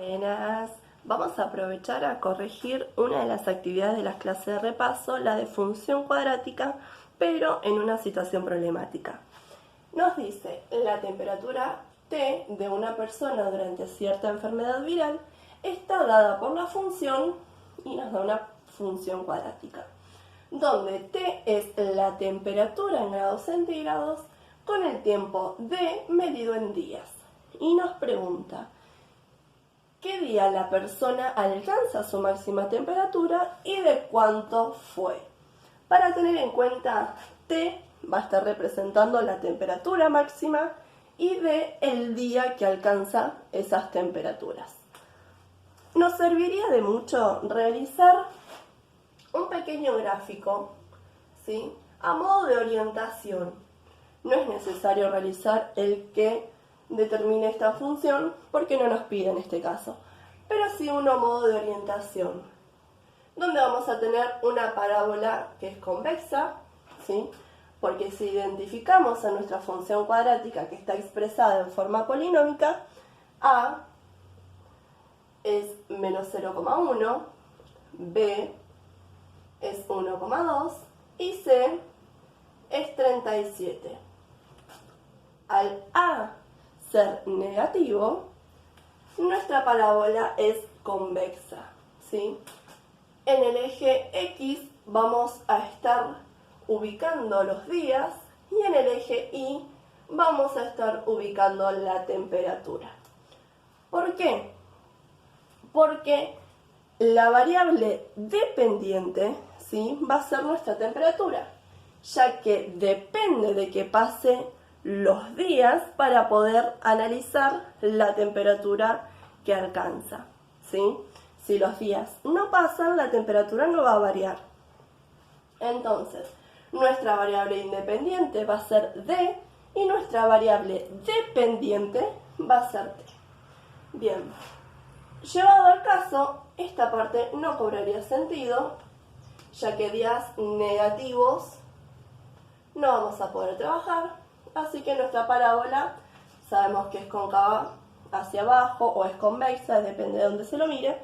Buenas, vamos a aprovechar a corregir una de las actividades de las clases de repaso, la de función cuadrática, pero en una situación problemática. Nos dice la temperatura T de una persona durante cierta enfermedad viral está dada por la función y nos da una función cuadrática, donde T es la temperatura en grados centígrados con el tiempo D medido en días. Y nos pregunta, ¿qué día la persona alcanza su máxima temperatura y de cuánto fue? Para tener en cuenta, T va a estar representando la temperatura máxima y D el día que alcanza esas temperaturas. Nos serviría de mucho realizar un pequeño gráfico, ¿sí?, a modo de orientación. No es necesario realizar el que determine esta función porque no nos pide en este caso, pero sí uno a modo de orientación, donde vamos a tener una parábola que es convexa, ¿sí?, porque si identificamos a nuestra función cuadrática que está expresada en forma polinómica, A es menos 0,1, B es 1,2 y C es 37. Al A ser negativo, nuestra parábola es convexa, ¿sí? En el eje X vamos a estar ubicando los días y en el eje Y vamos a estar ubicando la temperatura. ¿Por qué? Porque la variable dependiente, ¿sí?, va a ser nuestra temperatura, ya que depende de que pase los días para poder analizar la temperatura que alcanza, ¿sí? Si los días no pasan, la temperatura no va a variar. Entonces, nuestra variable independiente va a ser D y nuestra variable dependiente va a ser T. Bien, llevado al caso, esta parte no cobraría sentido, ya que días negativos no vamos a poder trabajar. Así que nuestra parábola sabemos que es cóncava hacia abajo o es convexa, depende de dónde se lo mire,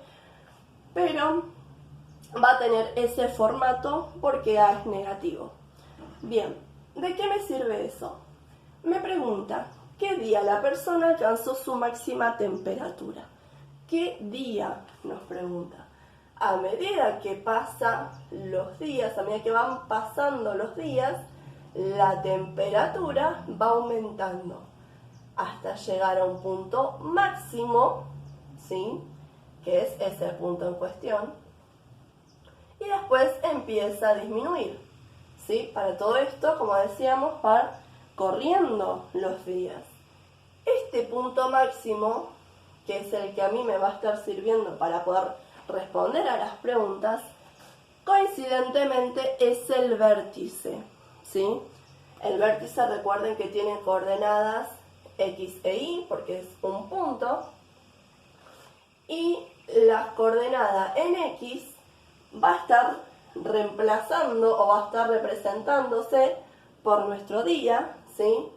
pero va a tener ese formato porque A es negativo. Bien, ¿de qué me sirve eso? Me pregunta, ¿qué día la persona alcanzó su máxima temperatura? ¿Qué día? Nos pregunta. A medida que pasan los días, a medida que van pasando los días, la temperatura va aumentando hasta llegar a un punto máximo, ¿sí?, que es ese punto en cuestión, y después empieza a disminuir, ¿sí? Para todo esto, como decíamos, va corriendo los días. Este punto máximo, que es el que a mí me va a estar sirviendo para poder responder a las preguntas, coincidentemente es el vértice, ¿sí? El vértice, recuerden que tiene coordenadas X e Y, porque es un punto, y la coordenada en X va a estar reemplazando o va a estar representándose por nuestro día, ¿sí?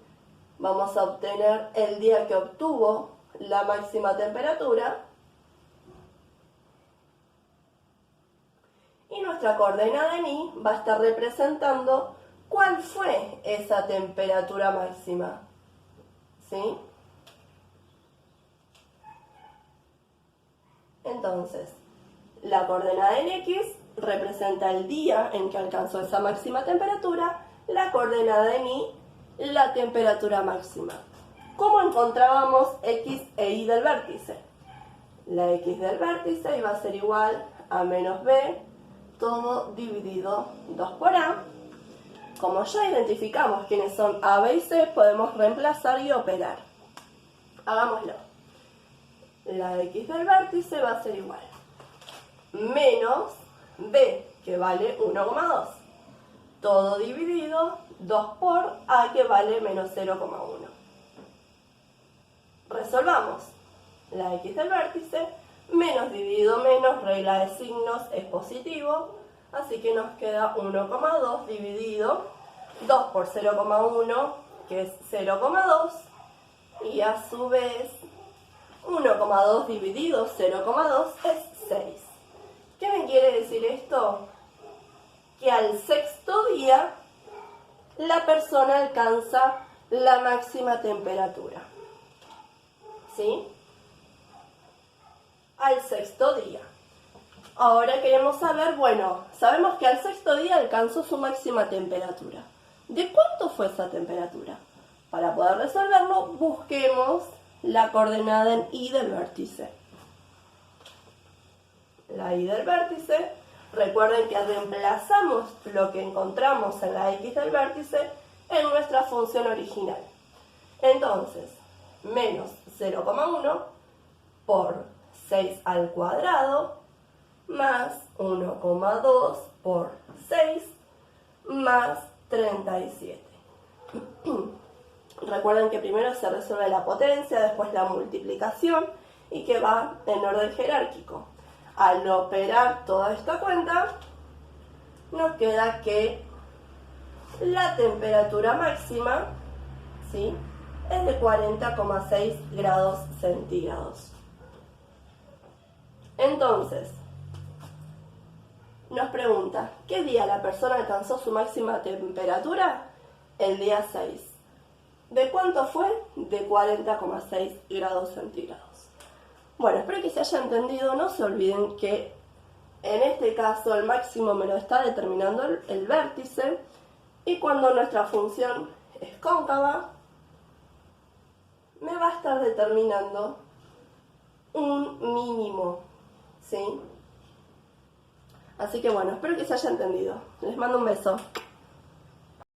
Vamos a obtener el día que obtuvo la máxima temperatura, y nuestra coordenada en Y va a estar representando cuál fue esa temperatura máxima, ¿sí? Entonces, la coordenada en X representa el día en que alcanzó esa máxima temperatura, la coordenada en Y, la temperatura máxima. ¿Cómo encontrábamos X e Y del vértice? La X del vértice iba a ser igual a menos B, todo dividido 2 por A. Como ya identificamos quiénes son A, B y C, podemos reemplazar y operar. Hagámoslo. La X del vértice va a ser igual menos B, que vale 1,2. Todo dividido 2 por A, que vale menos 0,1. Resolvamos. La X del vértice, menos dividido menos, regla de signos, es positivo. Así que nos queda 1,2 dividido 2 por 0,1, que es 0,2. Y a su vez 1,2 dividido 0,2 es 6. ¿Qué me quiere decir esto? Que al sexto día la persona alcanza la máxima temperatura. ¿Sí? Al sexto día. Ahora queremos saber, bueno, sabemos que al sexto día alcanzó su máxima temperatura. ¿De cuánto fue esa temperatura? Para poder resolverlo, busquemos la coordenada en Y del vértice. La Y del vértice, recuerden que reemplazamos lo que encontramos en la X del vértice en nuestra función original. Entonces, menos 0,1 por 6 al cuadrado más 1,2 por 6 más 37. Recuerden que primero se resuelve la potencia, después la multiplicación y que va en orden jerárquico. Al operar toda esta cuenta, nos queda que la temperatura máxima, ¿sí?, es de 40,6 grados centígrados. Entonces, nos pregunta, ¿qué día la persona alcanzó su máxima temperatura? El día 6. ¿De cuánto fue? De 40,6 grados centígrados. Bueno, espero que se haya entendido. No se olviden que en este caso el máximo me lo está determinando el vértice, y cuando nuestra función es cóncava, me va a estar determinando un mínimo, ¿sí? Así que bueno, espero que se haya entendido. Les mando un beso.